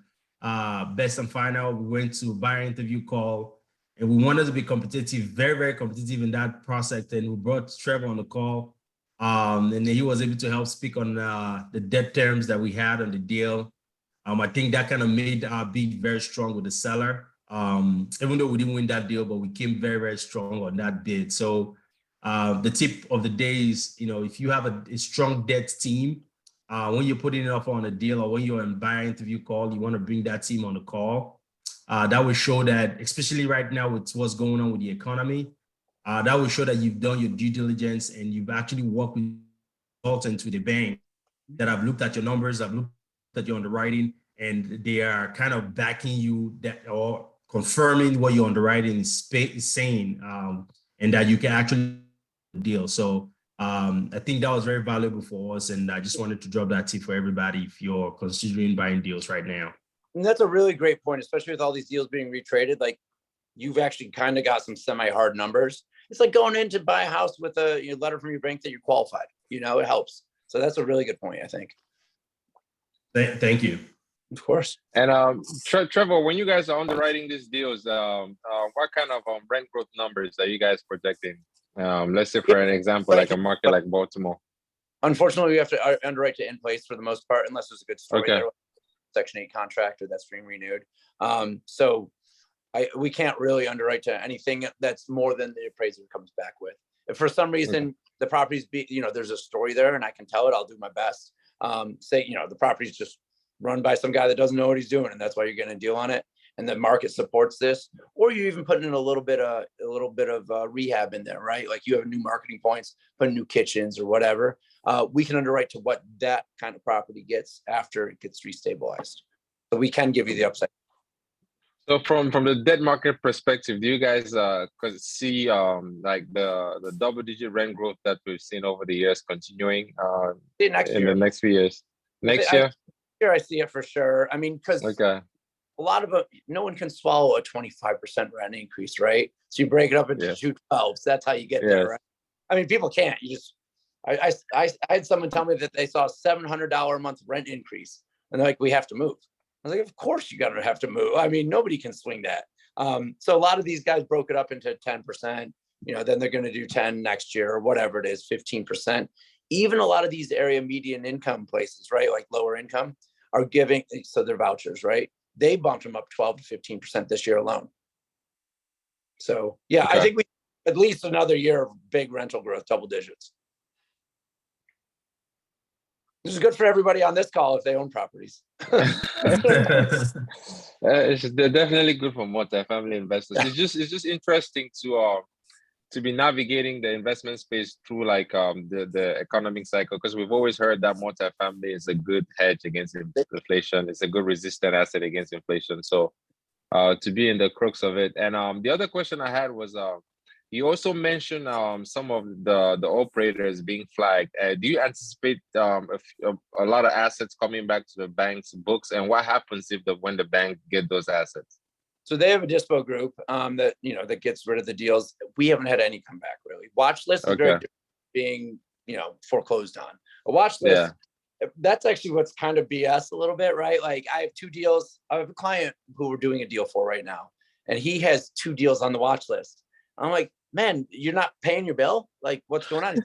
best and final. We went to buyer interview call, and we wanted to be competitive, very, very competitive in that process. And we brought Trevor on the call, and he was able to help speak on the debt terms that we had on the deal. I think that kind of made our bid very strong with the seller. Even though we didn't win that deal, but we came very, very strong on that bid. So the tip of the day is, if you have a strong debt team, when you're putting it up on a deal or when you're in buyer interview call, you want to bring that team on the call. That will show that, especially right now with what's going on with the economy, that will show that you've done your due diligence and you've actually worked with consultants with the bank that have looked at your numbers, have looked at your underwriting, and they are kind of backing you that or confirming what your underwriting is saying, and that you can actually deal. So I think that was very valuable for us, and I just wanted to drop that tip for everybody if you're considering buying deals right now. And that's a really great point, especially with all these deals being retraded. Like, you've actually kind of got some semi-hard numbers. It's like going in to buy a house with a letter from your bank that you're qualified. It helps. So that's a really good point, I think. Thank you. Of course. And Trevor, when you guys are underwriting these deals, what kind of rent growth numbers are you guys projecting? Let's say, for an example, like a market like Baltimore. Unfortunately, we have to underwrite to in place for the most part, unless there's a good story Okay. there, Section 8 contract or that's being renewed. So we can't really underwrite to anything that's more than the appraiser comes back with. If for some reason the property's there's a story there and I can tell it, I'll do my best. Say, the property's just run by some guy that doesn't know what he's doing, and that's why you're getting a deal on it, and the market supports this, or you're even putting in a little bit of rehab in there, right? Like you have new marketing points, put new kitchens or whatever. We can underwrite to what that kind of property gets after it gets restabilized. So we can give you the upside. So from the debt market perspective, do you guys see like the double-digit rent growth that we've seen over the years continuing in the next few years? Next year? Here I see it for sure. I mean, because a lot of it, no one can swallow a 25% rent increase, right? So you break it up into two 12s. That's how you get there, right? I mean, people can't. You just, I had someone tell me that they saw a $700 a month rent increase, and they're like, we have to move. I was like, of course you gotta have to move. I mean, nobody can swing that. So a lot of these guys broke it up into 10%. Then they're going to do 10 next year or whatever it is, 15%. Even a lot of these area median income places, right, like lower income, are giving, so they're vouchers, right? They bumped them up 12 to 15% this year alone. So yeah, I think we at least another year of big rental growth, double digits. This is good for everybody on this call if they own properties. They're definitely good for multifamily investors. It's just interesting to be navigating the investment space through like the economic cycle, because we've always heard that multifamily is a good hedge against inflation. It's a good resistant asset against inflation. So to be in the crux of it. And the other question I had was, you also mentioned some of the operators being flagged. Do you anticipate a lot of assets coming back to the bank's books? And what happens when the bank get those assets? So they have a dispo group that gets rid of the deals. We haven't had any come back really. Watch list is very different being foreclosed on. A watch list, that's actually what's kind of BS a little bit, right? Like I have 2 deals. I have a client who we're doing a deal for right now, and he has 2 deals on the watch list. I'm like, man, you're not paying your bill? Like, what's going on?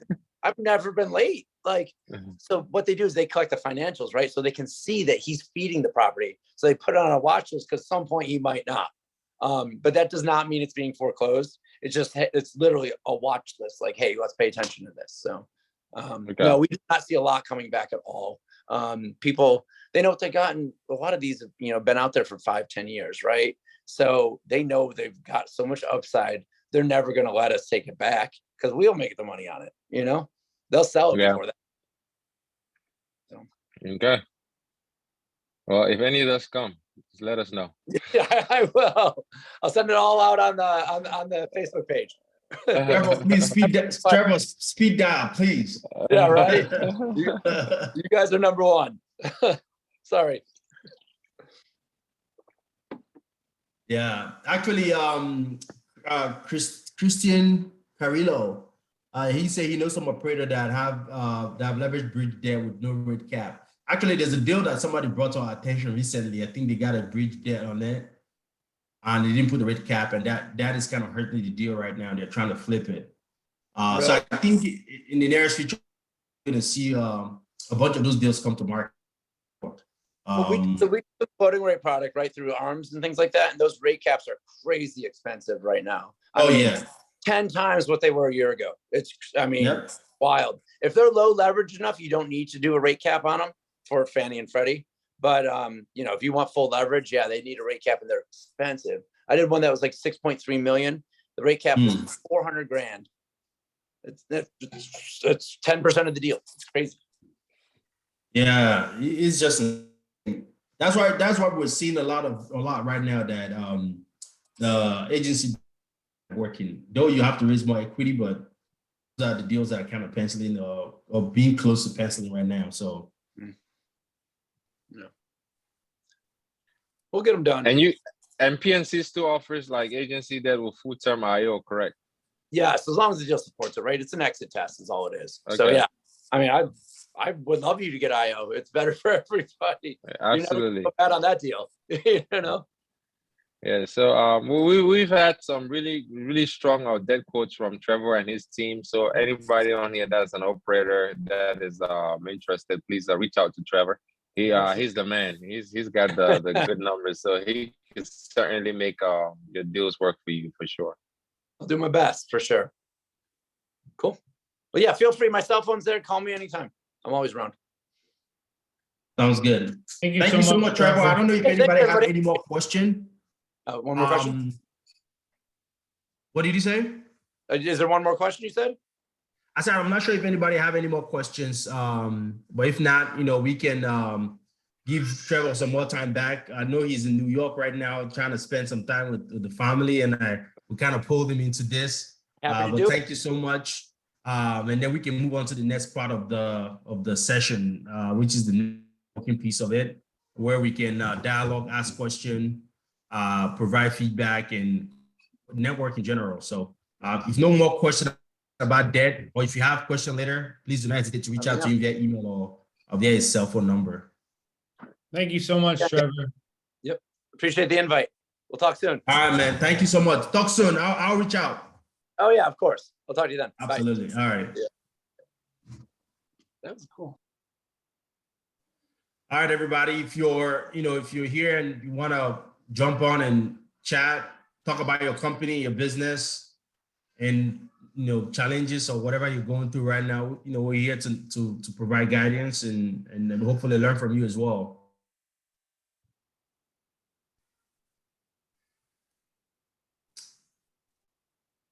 I've never been late. Like, so what they do is they collect the financials, right? So they can see that he's feeding the property. So they put it on a watch list because at some point he might not. But that does not mean it's being foreclosed. It's literally a watch list. Like, hey, let's pay attention to this. So no, we did not see a lot coming back at all. People, they know what they got. And a lot of these have, been out there for 5-10 years, right? So they know they've got so much upside. They're never going to let us take it back because we'll make the money on it. They'll sell it before that. So. Okay. Well, if any of us come, just let us know. Yeah, I will. I'll send it all out on the Facebook page. Trevor, please speed dial, please. Yeah, right. You guys are number 1. Sorry. Yeah, actually, Christian Carillo He said he knows some operator that have leveraged bridge debt with no rate cap. Actually, there's a deal that somebody brought to our attention recently. I think they got a bridge debt on it, and they didn't put the rate cap, and that is kind of hurting the deal right now. They're trying to flip it. So Really? I think in the nearest future, we're going to see a bunch of those deals come to market. Well, we do the floating rate product right through ARMs and things like that, and those rate caps are crazy expensive right now. I mean, yeah. 10 times what they were a year ago. It's, I mean, Yep. wild. If they're low leverage enough, you don't need to do a rate cap on them for Fannie and Freddie. But you know, if you want full leverage, yeah, they need a rate cap and they're expensive. I did one that was like 6.3 million. The rate cap was 400 grand. It's 10% of the deal. It's crazy. Yeah, it's just that's why we're seeing a lot right now that the agency working. Though you have to raise more equity, but those are the deals that are kind of penciling or being close to penciling right now. So yeah, we'll get them done. And PNC still offers like agency debt with full-term IO, correct? Yes, as long as the deal supports it, right? It's an exit test, is all it is. Okay. So yeah, I mean, I would love you to get IO. It's better for everybody. Absolutely. You never go bad on that deal, you know. Yeah, so we've had some really strong debt quotes from Trevor and his team. So anybody on here that's an operator that is interested, please reach out to Trevor. He's the man. He's got the good numbers, so he can certainly make your deals work for you for sure. I'll do my best for sure. Cool. Well, yeah, feel free. My cell phone's there. Call me anytime. I'm always around. sounds good. Thank you Thank you so much, Trevor. I don't know if anybody have any more question. One more question. What did you say? Is there one more question you said? I said I'm not sure if anybody have any more questions. But if not, we can give Trevor some more time back. I know he's in New York right now, trying to spend some time with the family, and we kind of pulled him into this. But thank you so much. And then we can move on to the next part of the session, which is the networking piece of it, where we can dialogue, ask questions, provide feedback, and network in general. So if no more questions about debt, or if you have questions later, please do not hesitate to reach out to him via email or via his cell phone number. Thank you so much, Trevor. Yep. Appreciate the invite. We'll talk soon. All right, man. Thank you so much. Talk soon. I'll reach out. Oh yeah, of course. I'll talk to you then. Absolutely. Bye. All right. Yeah. That was cool. All right, everybody. If you're here and you want to jump on and chat, talk about your company, your business, and challenges or whatever you're going through right now, we're here to provide guidance and hopefully learn from you as well.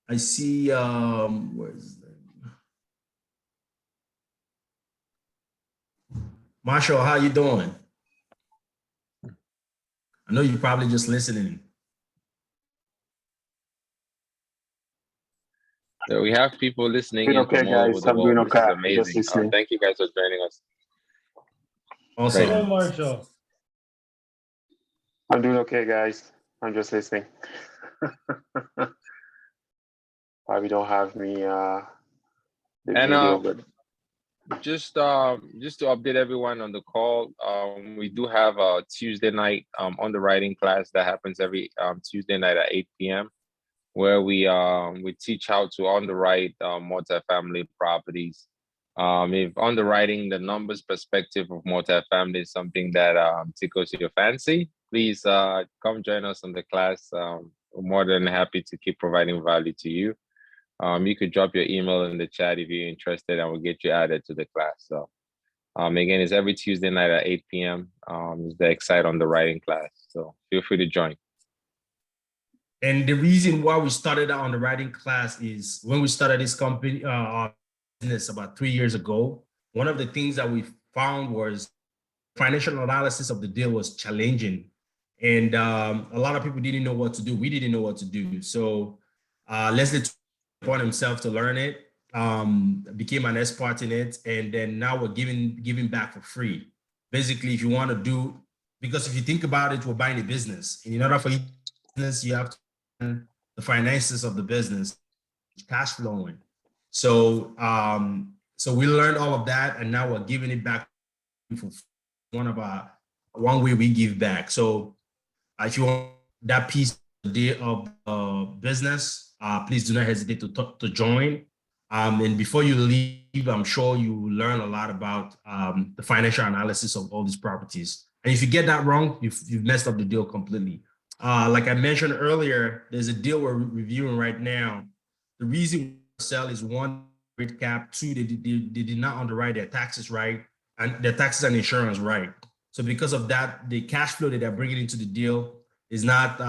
I see, where is that? Marshall, how you doing? I know you're probably just listening. So we have people listening in okay, from all over guys. the I'm world, doing which okay. is amazing. Thank you guys for joining us. Awesome. Hello, Marshall. I'm doing okay, guys. I'm just listening. Probably don't have me the video, but just to update everyone on the call, we do have a Tuesday night underwriting class that happens every Tuesday night at 8 p.m. where we teach how to underwrite multifamily properties. If underwriting the numbers perspective of multifamily is something that tickles your fancy, please come join us on the class. We're more than happy to keep providing value to you. You could drop your email in the chat if you're interested, and we'll get you added to the class. So again, it's every Tuesday night at 8 p.m. It's the XSITE Underwriting class. So feel free to join. And the reason why we started out on the writing class is when we started this company, business about 3 years ago, one of the things that we found was financial analysis of the deal was challenging. And a lot of people didn't know what to do. We didn't know what to do. So Leslie took upon himself to learn it, became an expert in it. And then now we're giving back for free. Basically, if you want to do, because if you think about it, we're buying a business. And in order for business, you have to the finances of the business, cash flowing. So so we learned all of that, and now we're giving it back for one way we give back. So if you want that piece of business, please do not hesitate to join. And before you leave, I'm sure you will learn a lot about the financial analysis of all these properties. And if you get that wrong, you've messed up the deal completely. Like I mentioned earlier, there's a deal we're reviewing right now. The reason we sell is one, rate cap, two, they did not underwrite their taxes right, and their taxes and insurance right. So because of that, the cash flow that they're bringing into the deal is not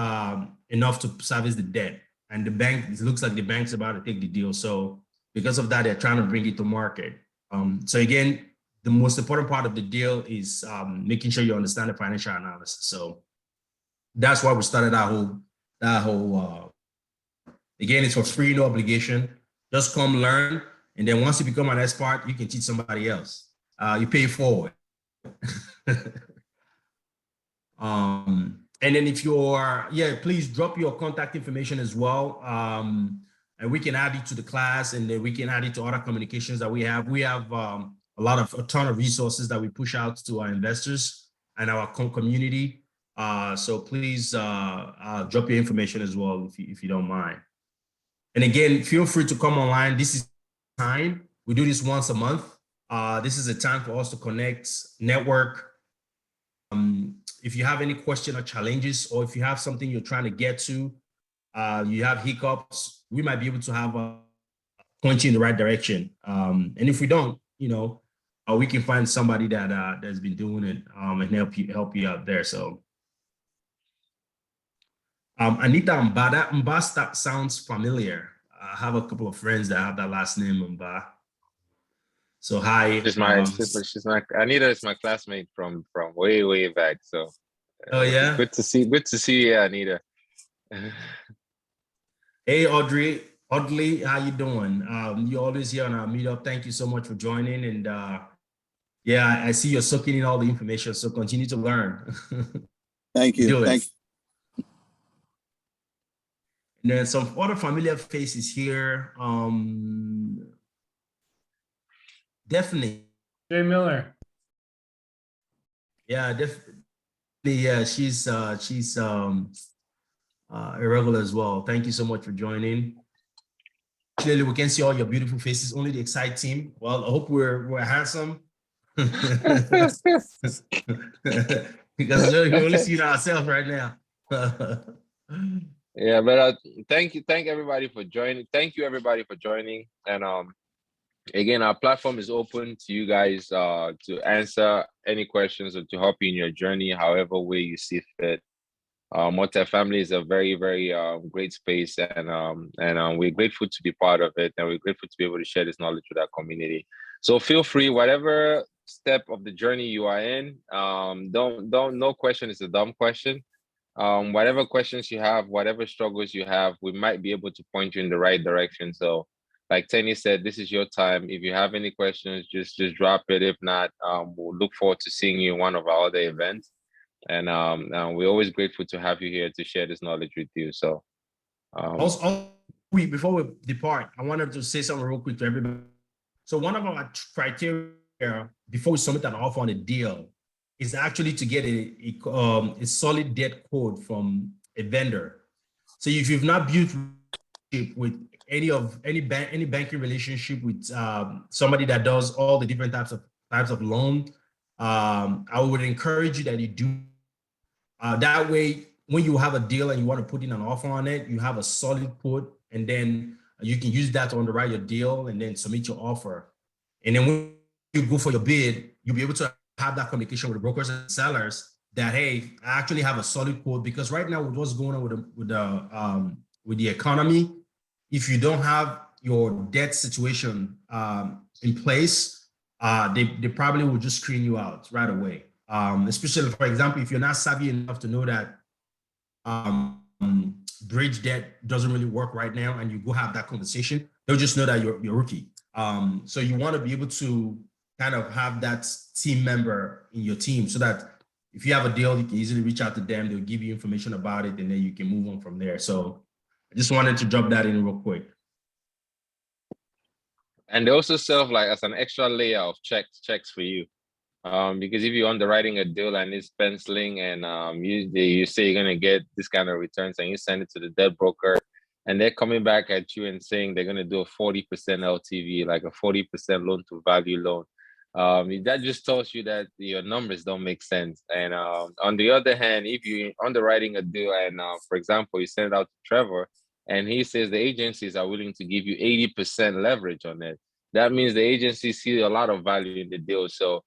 enough to service the debt. And the bank, it looks like the bank's about to take the deal. So because of that, they're trying to bring it to market. So again, the most important part of the deal is making sure you understand the financial analysis. So that's why we started that whole again, it's for free, no obligation. Just come learn. And then once you become an expert, you can teach somebody else. You pay forward. And then if you're, please drop your contact information as well. And we can add it to the class, and then we can add it to other communications that we have. We have a ton of resources that we push out to our investors and our community. So please drop your information as well if you don't mind. And again, feel free to come online. This is time. We do this once a month. This is a time for us to connect, network. If you have any question or challenges, or if you have something you're trying to get to, you have hiccups, we might be able to have point you in the right direction. And if we don't, we can find somebody that's been doing it and help you out there. So Anita Mba, that Mba sounds familiar. I have a couple of friends that have that last name, Mba. So hi. She's my Anita is my classmate from way back. So oh yeah, good to see you, Anita. Hey Audrey, how you doing? You're always here on our meetup. Thank you so much for joining. And yeah, I see you're soaking in all the information. So continue to learn. Thank you. Thank you. And then some other familiar faces here. Definitely. Jay Miller. Yeah, definitely. Yeah, she's irregular as well. Thank you so much for joining. Clearly, we can see all your beautiful faces. Only the XSITE team. Well, I hope we're handsome. Because we only see ourselves right now. Yeah, but thank everybody for joining. Thank you everybody for joining. And again, our platform is open to you guys to answer any questions or to help you in your journey, however way you see fit. Multifamily is a very, very great space, and we're grateful to be part of it, and we're grateful to be able to share this knowledge with our community. So feel free, whatever step of the journey you are in, no question is a dumb question. Whatever questions you have, whatever struggles you have, we might be able to point you in the right direction. So like Tenny said, this is your time. If you have any questions, just drop it. If not, we'll look forward to seeing you in one of our other events. And we're always grateful to have you here to share this knowledge with you. So also, before we depart, I wanted to say something real quick to everybody. So one of our criteria before we submit an offer on a deal is actually to get a solid debt code from a vendor. So if you've not built with any banking relationship with somebody that does all the different types of loan, I would encourage you that you do. That way, when you have a deal and you want to put in an offer on it, you have a solid quote, and then you can use that to underwrite your deal and then submit your offer. And then when you go for your bid, you'll be able to have that communication with the brokers and sellers that, hey, I actually have a solid quote. Because right now, with what's going on with the economy, if you don't have your debt situation in place, they probably will just screen you out right away. Especially, for example, if you're not savvy enough to know that bridge debt doesn't really work right now, and you go have that conversation, they'll just know that you're rookie. So you want to be able to kind of have that team member in your team, so that if you have a deal, you can easily reach out to them. They'll give you information about it, and then you can move on from there. So I just wanted to drop that in real quick. And they also serve like as an extra layer of checks for you. Because if you're underwriting a deal and it's penciling and you say you're gonna get this kind of returns and you send it to the debt broker and they're coming back at you and saying they're gonna do a 40% LTV, like a 40% loan to value loan. That just tells you that your numbers don't make sense. And on the other hand, if you're underwriting a deal and for example, you send it out to Trevor and he says the agencies are willing to give you 80% leverage on it, that means the agencies see a lot of value in the deal. So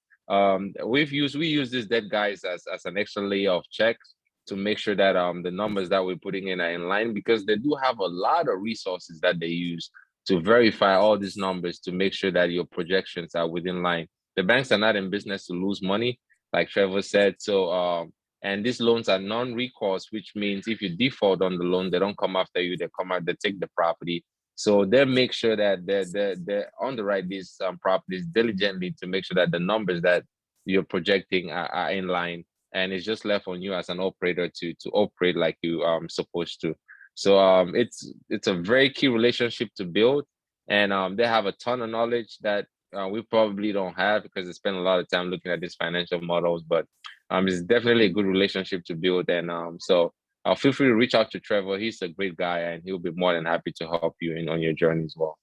we use this debt guys as an extra layer of checks to make sure that the numbers that we're putting in are in line, because they do have a lot of resources that they use to verify all these numbers to make sure that your projections are within line. The banks are not in business to lose money, like Trevor said. So and these loans are non-recourse, which means if you default on the loan, they don't come after you, they take the property. So they make sure that they underwrite these properties diligently to make sure that the numbers that you're projecting are in line, and it's just left on you as an operator to operate like you supposed to. So it's a very key relationship to build, and they have a ton of knowledge that we probably don't have because they spend a lot of time looking at these financial models. But it's definitely a good relationship to build, and so. Feel free to reach out to Trevor. He's a great guy, and he'll be more than happy to help you on your journey as well.